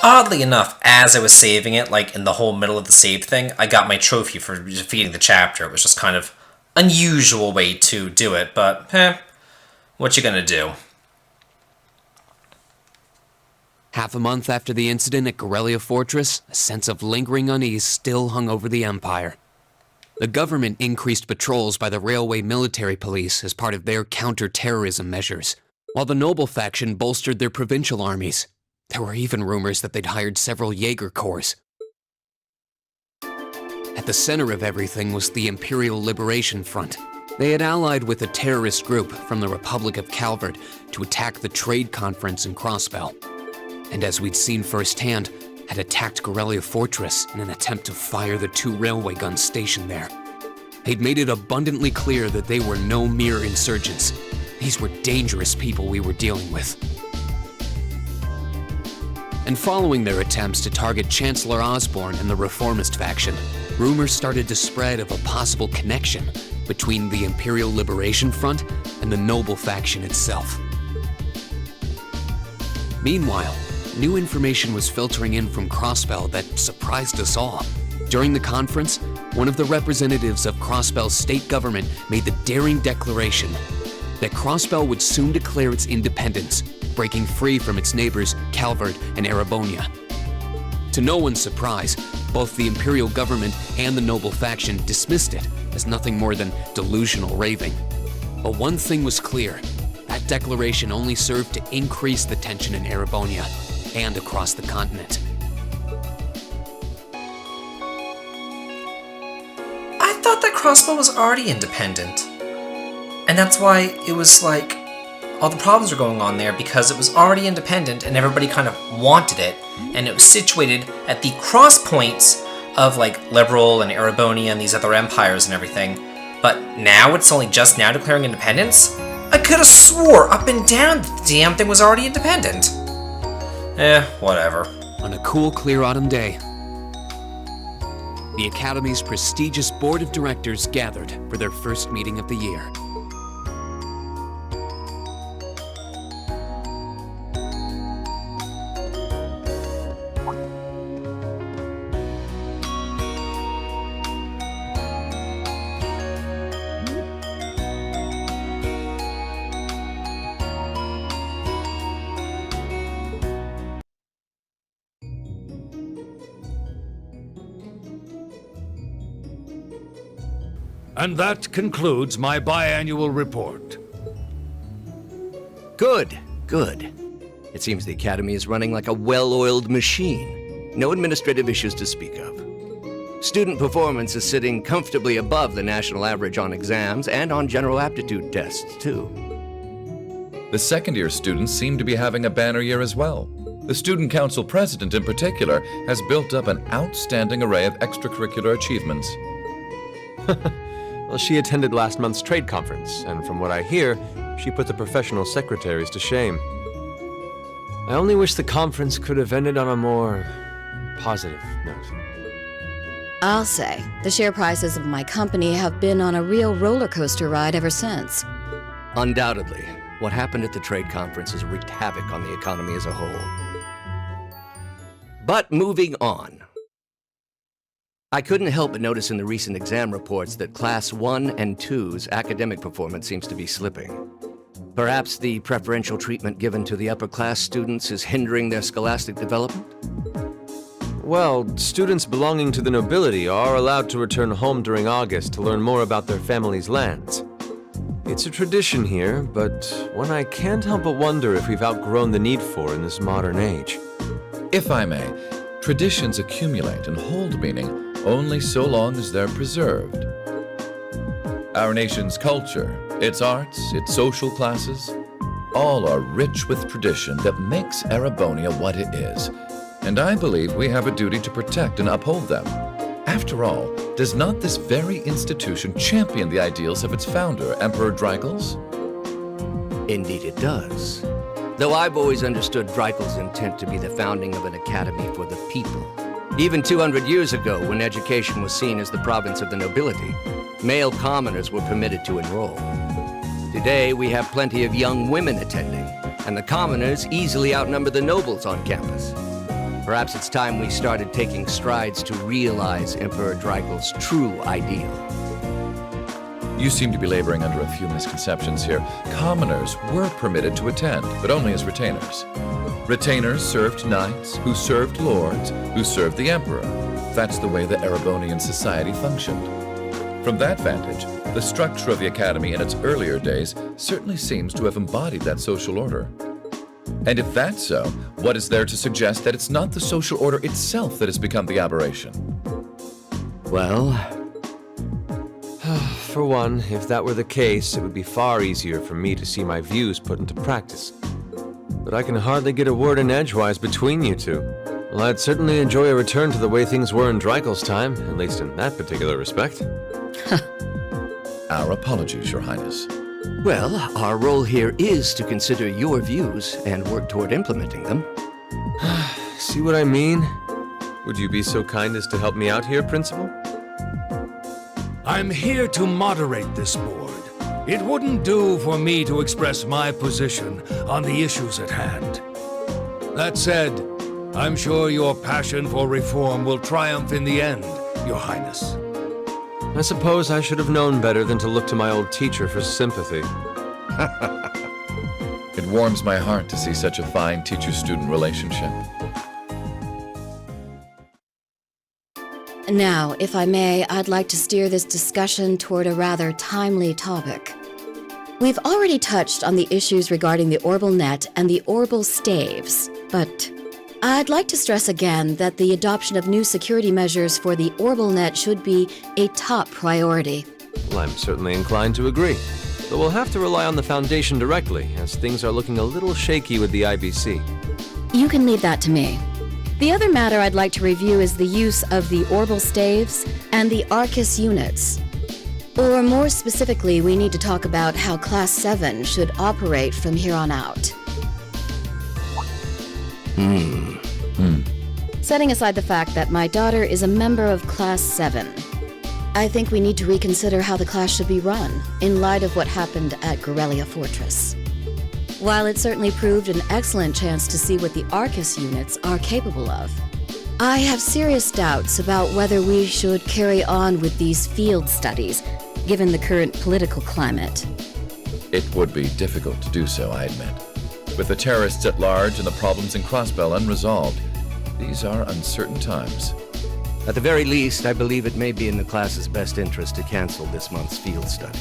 Oddly enough, as I was saving it, like in the whole middle of the save thing, I got my trophy for defeating the chapter. It was just kind of unusual way to do it, but what you gonna do? Half a month after the incident at Corellia Fortress, a sense of lingering unease still hung over the Empire. The government increased patrols by the Railway Military Police as part of their counter-terrorism measures, while the Noble faction bolstered their provincial armies. There were even rumors that they'd hired several Jaeger Corps. At the center of everything was the Imperial Liberation Front. They had allied with a terrorist group from the Republic of Calvert to attack the trade conference in Crossbell. And as we'd seen firsthand, had attacked Corellia Fortress in an attempt to fire the 2 railway guns stationed there. They'd made it abundantly clear that they were no mere insurgents. These were dangerous people we were dealing with. And following their attempts to target Chancellor Osborne and the Reformist faction, rumors started to spread of a possible connection between the Imperial Liberation Front and the Noble faction itself. Meanwhile, new information was filtering in from Crossbell that surprised us all. During the conference, one of the representatives of Crossbell's state government made the daring declaration that Crossbell would soon declare its independence, breaking free from its neighbors Calvert and Erebonia. To no one's surprise, both the Imperial government and the Noble faction dismissed it as nothing more than delusional raving. But one thing was clear: that declaration only served to increase the tension in Erebonia and across the continent. I thought that Crossbell was already independent. And that's why it was like all the problems were going on there, because it was already independent and everybody kind of wanted it, and it was situated at the cross points of like Liberal and Erebonia and these other empires and everything. But now it's only just now declaring independence? I could have swore up and down that the damn thing was already independent. Whatever. On a cool, clear autumn day, the Academy's prestigious board of directors gathered for their first meeting of the year. And that concludes my biannual report. Good, good. It seems the Academy is running like a well-oiled machine. No administrative issues to speak of. Student performance is sitting comfortably above the national average on exams and on general aptitude tests, too. The second-year students seem to be having a banner year as well. The Student Council president, in particular, has built up an outstanding array of extracurricular achievements. Well, she attended last month's trade conference, and from what I hear, she put the professional secretaries to shame. I only wish the conference could have ended on a more positive note. I'll say, the share prices of my company have been on a real roller coaster ride ever since. Undoubtedly, what happened at the trade conference has wreaked havoc on the economy as a whole. But moving on. I couldn't help but notice in the recent exam reports that Class 1 and 2's academic performance seems to be slipping. Perhaps the preferential treatment given to the upper-class students is hindering their scholastic development? Well, students belonging to the nobility are allowed to return home during August to learn more about their family's lands. It's a tradition here, but one I can't help but wonder if we've outgrown the need for in this modern age. If I may, traditions accumulate and hold meaning only so long as they're preserved. Our nation's culture, its arts, its social classes, all are rich with tradition that makes Erebonia what it is, and I believe we have a duty to protect and uphold them. After all, does not this very institution champion the ideals of its founder, Emperor Dreigels? Indeed it does. Though I've always understood Dreigels' intent to be the founding of an academy for the people. Even 200 years ago, when education was seen as the province of the nobility, male commoners were permitted to enroll. Today, we have plenty of young women attending, and the commoners easily outnumber the nobles on campus. Perhaps it's time we started taking strides to realize Emperor Drykel's true ideal. You seem to be laboring under a few misconceptions here. Commoners were permitted to attend, but only as retainers. Retainers served knights, who served lords, who served the emperor. That's the way the Erebonian society functioned. From that vantage, the structure of the academy in its earlier days certainly seems to have embodied that social order. And if that's so, what is there to suggest that it's not the social order itself that has become the aberration? Well, For one, if that were the case, it would be far easier for me to see my views put into practice. But I can hardly get a word in edgewise between you two. Well, I'd certainly enjoy a return to the way things were in Drykel's time, at least in that particular respect. Our apologies, Your Highness. well, our role here is to consider your views and work toward implementing them. See what I mean? Would you be so kind as to help me out here, Principal? I'm here to moderate this board. It wouldn't do for me to express my position on the issues at hand. That said, I'm sure your passion for reform will triumph in the end, Your Highness. I suppose I should have known better than to look to my old teacher for sympathy. It warms my heart to see such a fine teacher-student relationship. Now, if I may, I'd like to steer this discussion toward a rather timely topic. We've already touched on the issues regarding the Orbal Net and the Orbal Staves, but I'd like to stress again that the adoption of new security measures for the Orbal Net should be a top priority. Well, I'm certainly inclined to agree. But we'll have to rely on the Foundation directly, as things are looking a little shaky with the IBC. You can leave that to me. The other matter I'd like to review is the use of the Orbal Staves and the Arcus units. Or more specifically, we need to talk about how Class 7 should operate from here on out. Setting aside the fact that my daughter is a member of Class 7, I think we need to reconsider how the class should be run, in light of what happened at Gorelia Fortress. While it certainly proved an excellent chance to see what the Arcus units are capable of, I have serious doubts about whether we should carry on with these field studies, given the current political climate. It would be difficult to do so, I admit. With the terrorists at large and the problems in Crossbell unresolved, these are uncertain times. At the very least, I believe it may be in the class's best interest to cancel this month's field study.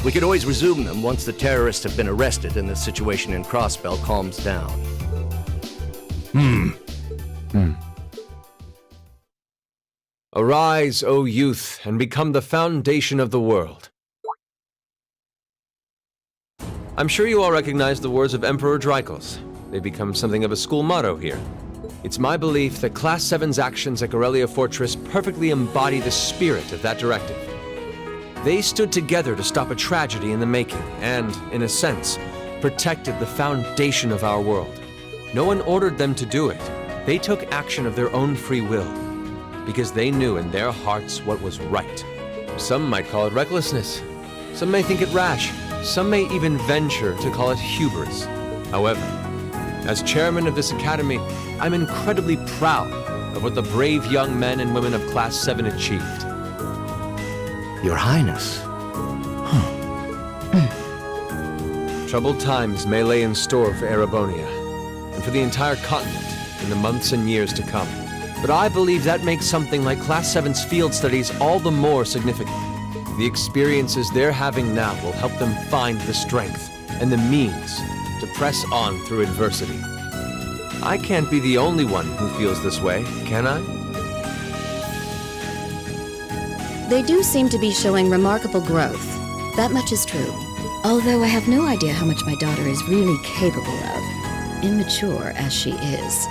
We could always resume them once the terrorists have been arrested and the situation in Crossbell calms down. Arise, O youth, and become the foundation of the world. I'm sure you all recognize the words of Emperor Drykel's. They've become something of a school motto here. It's my belief that Class 7's actions at Gorelia Fortress perfectly embody the spirit of that directive. They stood together to stop a tragedy in the making and, in a sense, protected the foundation of our world. No one ordered them to do it. They took action of their own free will, because they knew in their hearts what was right. Some might call it recklessness. Some may think it rash. Some may even venture to call it hubris. However, as chairman of this academy, I'm incredibly proud of what the brave young men and women of Class 7 achieved. Your Highness. Troubled times may lay in store for Erebonia, and for the entire continent in the months and years to come. But I believe that makes something like Class 7's field studies all the more significant. The experiences they're having now will help them find the strength and the means to press on through adversity. I can't be the only one who feels this way, can I? They do seem to be showing remarkable growth. That much is true. Although I have no idea how much my daughter is really capable of, immature as she is.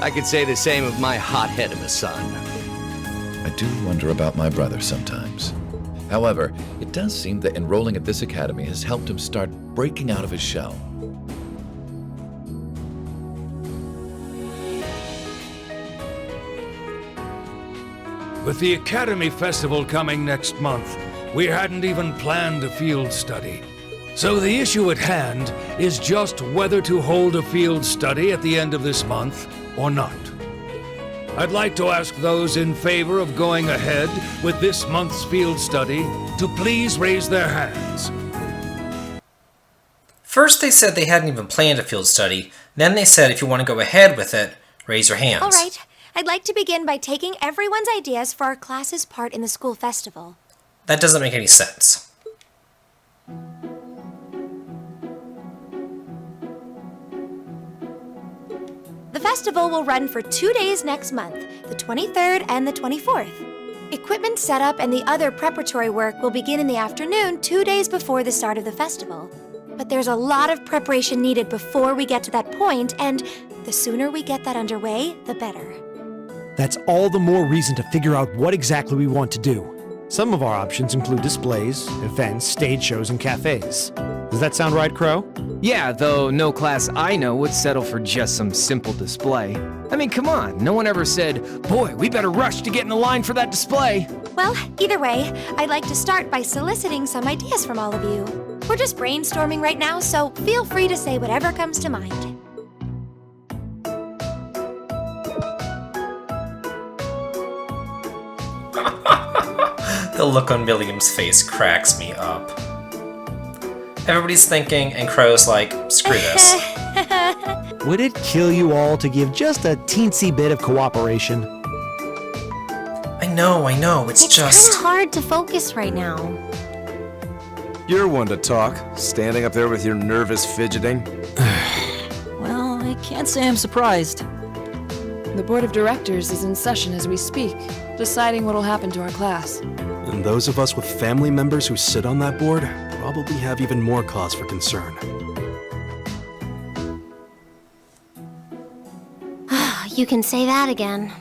I could say the same of my hothead of a son. I do wonder about my brother sometimes. However, it does seem that enrolling at this academy has helped him start breaking out of his shell. With the Academy Festival coming next month, we hadn't even planned a field study. So the issue at hand is just whether to hold a field study at the end of this month or not. I'd like to ask those in favor of going ahead with this month's field study to please raise their hands. First they said they hadn't even planned a field study, then they said if you want to go ahead with it, raise your hands. All right, I'd like to begin by taking everyone's ideas for our class's part in the school festival. That doesn't make any sense. The festival will run for 2 days next month, the 23rd and the 24th. Equipment setup and the other preparatory work will begin in the afternoon 2 days before the start of the festival. But there's a lot of preparation needed before we get to that point, and the sooner we get that underway, the better. That's all the more reason to figure out what exactly we want to do. Some of our options include displays, events, stage shows, and cafes. Does that sound right, Crow? Yeah, though no class I know would settle for just some simple display. I mean, come on, no one ever said, boy, we better rush to get in the line for that display. Well, either way, I'd like to start by soliciting some ideas from all of you. We're just brainstorming right now, so feel free to say whatever comes to mind. The look on William's face cracks me up. Everybody's thinking, and Crow's like, screw this. Would it kill you all to give just a teensy bit of cooperation? I know, it's just... It's kind of hard to focus right now. You're one to talk, standing up there with your nervous fidgeting. Well, I can't say I'm surprised. The board of directors is in session as we speak, deciding what'll happen to our class. And those of us with family members who sit on that board probably have even more cause for concern. You can say that again.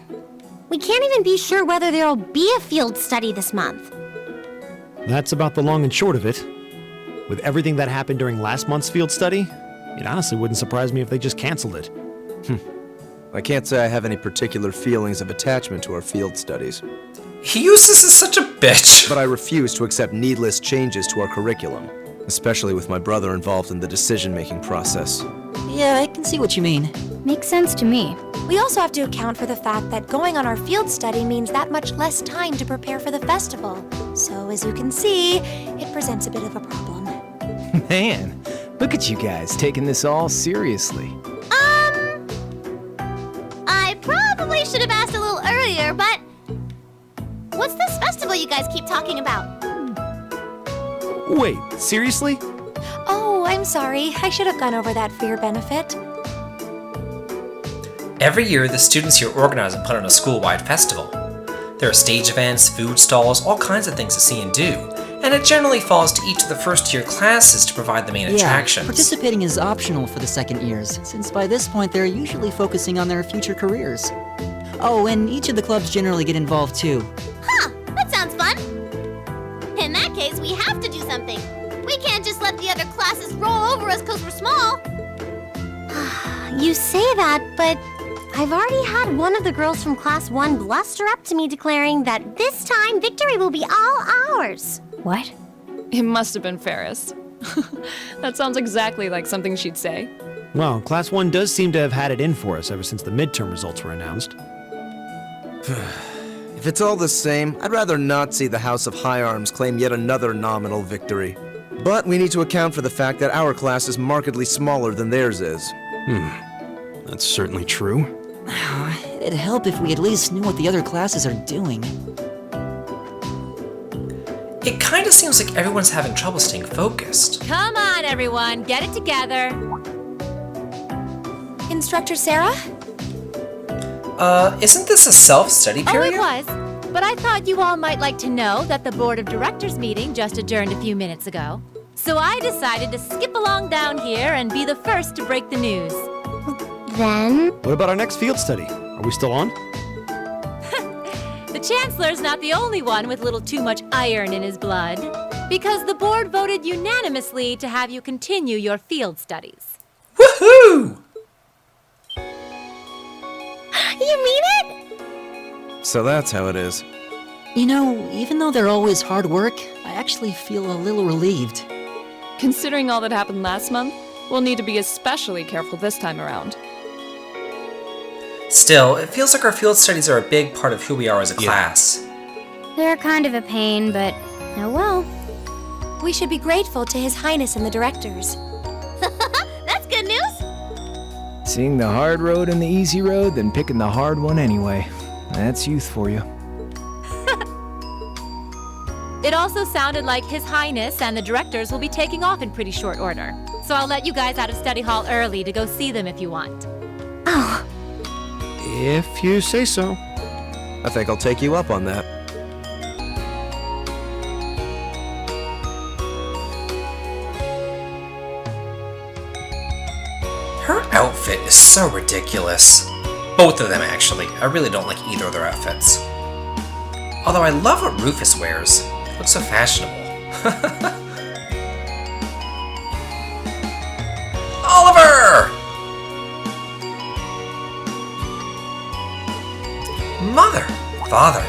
We can't even be sure whether there'll be a field study this month. That's about the long and short of it. With everything that happened during last month's field study, it honestly wouldn't surprise me if they just canceled it. I can't say I have any particular feelings of attachment to our field studies. He uses as such a bitch. But I refuse to accept needless changes to our curriculum, especially with my brother involved in the decision-making process. Yeah, I can see what you mean. Makes sense to me. We also have to account for the fact that going on our field study means that much less time to prepare for the festival. So, as you can see, it presents a bit of a problem. Man, look at you guys taking this all seriously. I probably should have asked a little earlier, but what's this festival you guys keep talking about? Wait, seriously? Oh, I'm sorry. I should have gone over that for your benefit. Every year, the students here organize and put on a school-wide festival. There are stage events, food stalls, all kinds of things to see and do, and it generally falls to each of the first-year classes to provide the main attractions. Participating is optional for the second years, since by this point they're usually focusing on their future careers. Oh, and each of the clubs generally get involved too. Huh, that sounds fun. In that case, we have to do something. We can't just let the other classes roll over us because we're small. You say that, but I've already had one of the girls from Class 1 bluster up to me declaring that this time victory will be all ours. What? It must have been Ferris. That sounds exactly like something she'd say. Well, Class 1 does seem to have had it in for us ever since the midterm results were announced. If it's all the same, I'd rather not see the House of High Arms claim yet another nominal victory. But we need to account for the fact that our class is markedly smaller than theirs is. That's certainly true. It'd help if we at least knew what the other classes are doing. It kind of seems like everyone's having trouble staying focused. Come on, everyone, get it together. Instructor Sarah? Isn't this a self-study period? Oh, it was. But I thought you all might like to know that the Board of Directors meeting just adjourned a few minutes ago. So I decided to skip along down here and be the first to break the news. Then? What about our next field study? Are we still on? The Chancellor's not the only one with a little too much iron in his blood, because the board voted unanimously to have you continue your field studies. Woohoo! You mean it? So that's how it is. You know, even though they're always hard work, I actually feel a little relieved. Considering all that happened last month, we'll need to be especially careful this time around. Still, it feels like our field studies are a big part of who we are as a class. They're kind of a pain, but oh well. We should be grateful to His Highness and the directors. That's good news! Seeing the hard road and the easy road, then picking the hard one anyway. That's youth for you. It also sounded like His Highness and the directors will be taking off in pretty short order. So I'll let you guys out of study hall early to go see them if you want. Oh. If you say so. I think I'll take you up on that. Her outfit is so ridiculous. Both of them, actually. I really don't like either of their outfits. Although I love what Rufus wears. It looks so fashionable. Oliver! Mother! Father!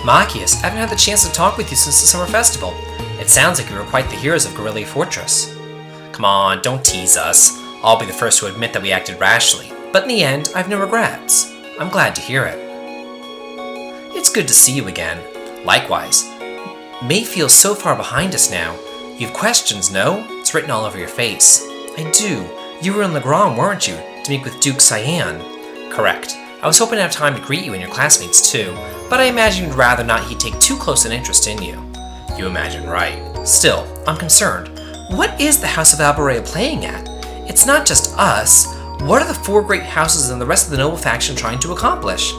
Machias, I haven't had the chance to talk with you since the summer festival. It sounds like you were quite the heroes of Guerrilla Fortress. Come on, don't tease us. I'll be the first to admit that we acted rashly, but in the end, I have no regrets. I'm glad to hear it. It's good to see you again. Likewise. May feels so far behind us now. You have questions, no? It's written all over your face. I do. You were in Legrand, weren't you, to meet with Duke Cyan? Correct. I was hoping to have time to greet you and your classmates too, but I imagine you'd rather not he'd take too close an interest in you. You imagine right. Still, I'm concerned. What is the House of Alborea playing at? It's not just us. What are the four great houses and the rest of the noble faction trying to accomplish?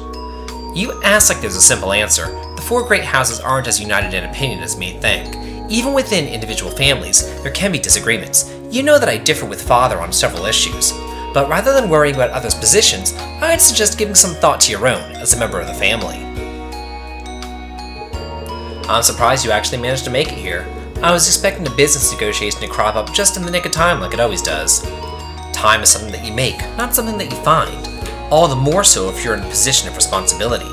You ask like there's a simple answer. The four great houses aren't as united in opinion as me think. Even within individual families, there can be disagreements. You know that I differ with Father on several issues. But rather than worrying about others' positions, I'd suggest giving some thought to your own as a member of the family. I'm surprised you actually managed to make it here. I was expecting a business negotiation to crop up just in the nick of time like it always does. Time is something that you make, not something that you find. All the more so if you're in a position of responsibility.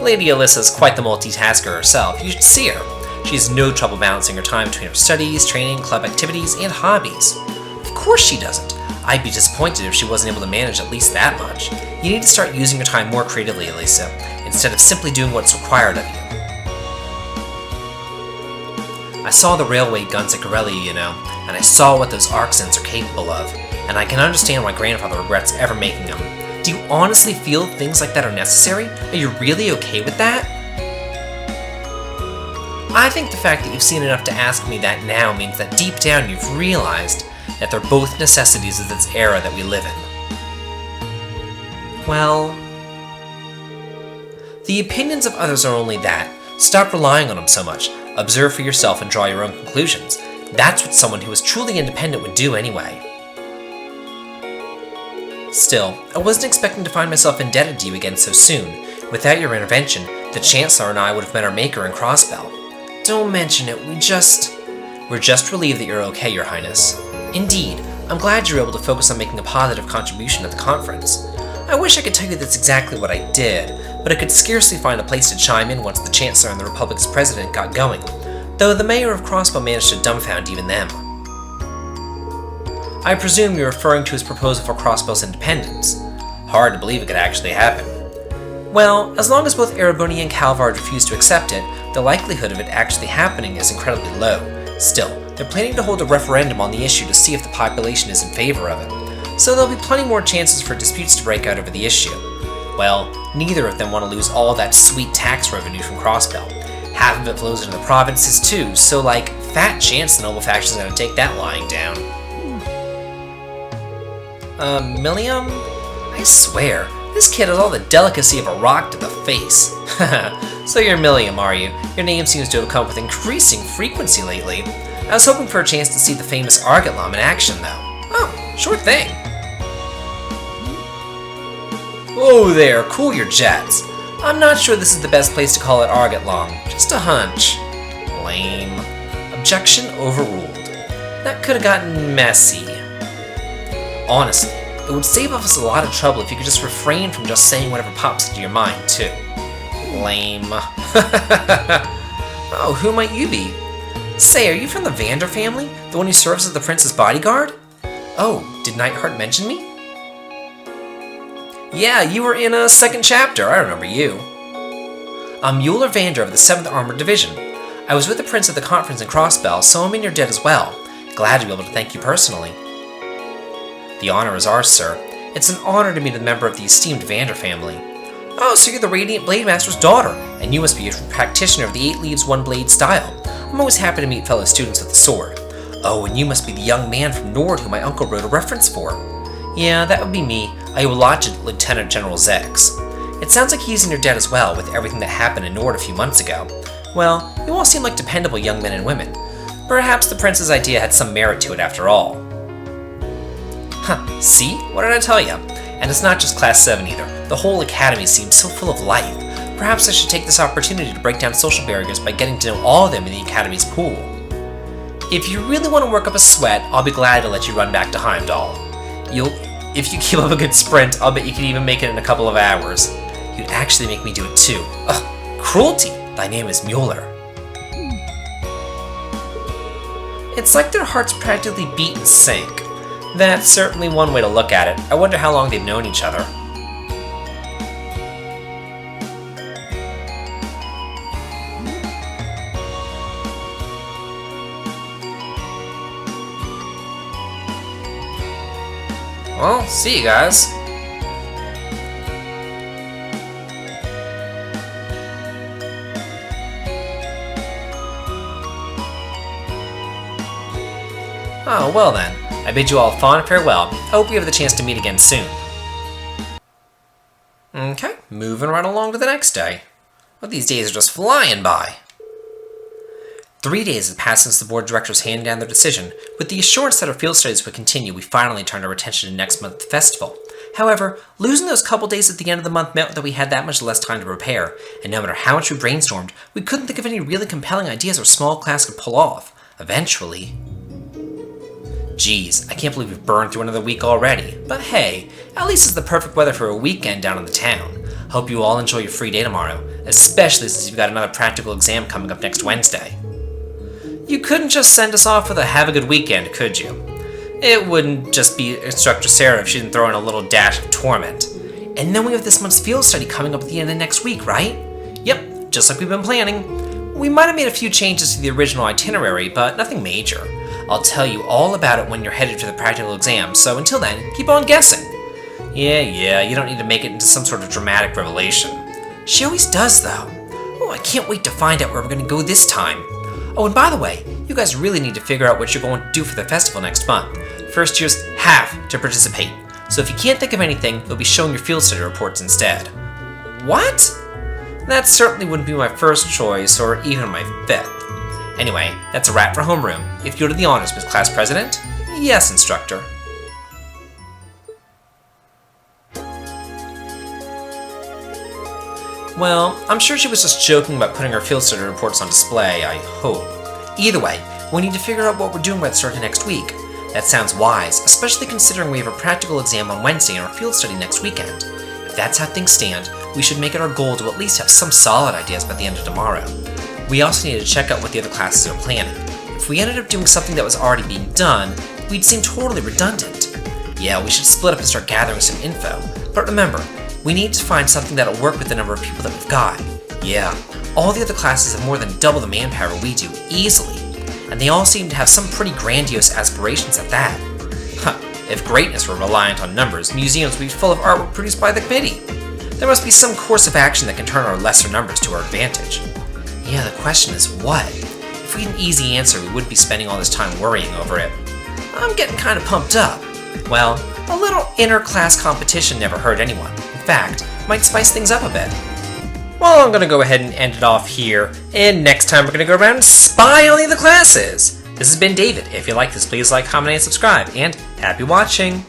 Lady Alyssa's quite the multitasker herself, you should see her. She has no trouble balancing her time between her studies, training, club activities, and hobbies. Of course she doesn't. I'd be disappointed if she wasn't able to manage at least that much. You need to start using your time more creatively, Alyssa, instead of simply doing what's required of you. I saw the railway guns at Guerrilla, you know, and I saw what those Arcsens are capable of, and I can understand why Grandfather regrets ever making them. Do you honestly feel things like that are necessary? Are you really okay with that? I think the fact that you've seen enough to ask me that now means that deep down you've realized that they're both necessities of this era that we live in. Well, the opinions of others are only that. Stop relying on them so much. Observe for yourself and draw your own conclusions. That's what someone who is truly independent would do anyway. Still, I wasn't expecting to find myself indebted to you again so soon. Without your intervention, the Chancellor and I would have met our maker in Crossbell. Don't mention it, we're just relieved that you're okay, Your Highness. Indeed, I'm glad you were able to focus on making a positive contribution at the conference. I wish I could tell you that's exactly what I did, but I could scarcely find a place to chime in once the Chancellor and the Republic's President got going, though the Mayor of Crossbell managed to dumbfound even them. I presume you're referring to his proposal for Crossbell's independence. Hard to believe it could actually happen. Well, as long as both Erebony and Calvard refuse to accept it, the likelihood of it actually happening is incredibly low. Still, they're planning to hold a referendum on the issue to see if the population is in favor of it, so there'll be plenty more chances for disputes to break out over the issue. Well, neither of them want to lose all that sweet tax revenue from Crossbell. Half of it flows into the provinces too, so fat chance the noble faction's gonna take that lying down. Millium? I swear, this kid has all the delicacy of a rock to the face. So you're Millium, are you? Your name seems to have come with increasing frequency lately. I was hoping for a chance to see the famous Argotlom in action, though. Oh, sure thing. Whoa there, cool your jets. I'm not sure this is the best place to call it Argotlom. Just a hunch. Lame. Objection overruled. that could have gotten messy. Honestly, it would save us a lot of trouble if you could just refrain from just saying whatever pops into your mind, too. Lame. Oh, who might you be? Say, are you from the Vander family? The one who serves as the prince's bodyguard? Oh, did Nightheart mention me? Yeah, you were in a second chapter, I remember you. I'm Mueller Vander of the 7th Armored Division. I was with the prince at the conference in Crossbell, so I'm in your debt as well. Glad to be able to thank you personally. The honor is ours, sir. It's an honor to meet a member of the esteemed Vander family. Oh, so you're the Radiant Blade Master's daughter, and you must be a practitioner of the 8 Leaves, 1 Blade style. I'm always happy to meet fellow students with the sword. Oh, and you must be the young man from Nord who my uncle wrote a reference for. Yeah, that would be me. I owe a lot to Lieutenant General Zex. It sounds like he's in your debt as well, with everything that happened in Nord a few months ago. Well, you all seem like dependable young men and women. Perhaps the prince's idea had some merit to it after all. Huh, see? What did I tell you? And it's not just Class 7 either. The whole academy seems so full of life. Perhaps I should take this opportunity to break down social barriers by getting to know all of them in the academy's pool. If you really want to work up a sweat, I'll be glad to let you run back to Heimdall. If you keep up a good sprint, I'll bet you can even make it in a couple of hours. You'd actually make me do it too. Ugh, cruelty! Thy name is Mueller. It's like their hearts practically beat in sync. That's certainly one way to look at it. I wonder how long they've known each other. Well, see you guys. Oh, well then. I bid you all a fond farewell. Hope we have the chance to meet again soon. Okay, moving right along to the next day. Well, these days are just flying by. 3 days had passed since the board of directors handed down their decision. With the assurance that our field studies would continue, we finally turned our attention to next month's festival. However, losing those couple days at the end of the month meant that we had that much less time to prepare, and no matter how much we brainstormed, we couldn't think of any really compelling ideas our small class could pull off. Eventually... Geez, I can't believe we've burned through another week already. But hey, at least it's the perfect weather for a weekend down in the town. Hope you all enjoy your free day tomorrow, especially since you've got another practical exam coming up next Wednesday. You couldn't just send us off with a have a good weekend, could you? It wouldn't just be Instructor Sarah if she didn't throw in a little dash of torment. And then we have this month's field study coming up at the end of next week, right? Yep, just like we've been planning. We might have made a few changes to the original itinerary, but nothing major. I'll tell you all about it when you're headed to the practical exam, so until then, keep on guessing. Yeah, you don't need to make it into some sort of dramatic revelation. She always does, though. Oh, I can't wait to find out where we're gonna go this time. Oh, and by the way, you guys really need to figure out what you're going to do for the festival next month. First years have to participate, so if you can't think of anything, you'll be showing your field study reports instead. What? That certainly wouldn't be my first choice, or even my fifth. Anyway, that's a wrap for homeroom. If you go to the honors, Miss Class President? Yes, Instructor. Well, I'm sure she was just joking about putting her field study reports on display, I hope. Either way, we need to figure out what we're doing by the start of next week. That sounds wise, especially considering we have a practical exam on Wednesday and our field study next weekend. If that's how things stand, we should make it our goal to at least have some solid ideas by the end of tomorrow. We also need to check out what the other classes are planning. If we ended up doing something that was already being done, we'd seem totally redundant. Yeah, we should split up and start gathering some info. But remember, we need to find something that'll work with the number of people that we've got. Yeah, all the other classes have more than double the manpower we do, easily. And they all seem to have some pretty grandiose aspirations at that. Huh, if greatness were reliant on numbers, museums would be full of artwork produced by the committee. There must be some course of action that can turn our lesser numbers to our advantage. Yeah, the question is what? If we had an easy answer, we wouldn't be spending all this time worrying over it. I'm getting kind of pumped up. Well, a little inter-class competition never hurt anyone. In fact, might spice things up a bit. Well, I'm gonna go ahead and end it off here, and next time we're gonna go around and spy on the other classes. This has been David. If you like this, please like, comment, and subscribe, and happy watching!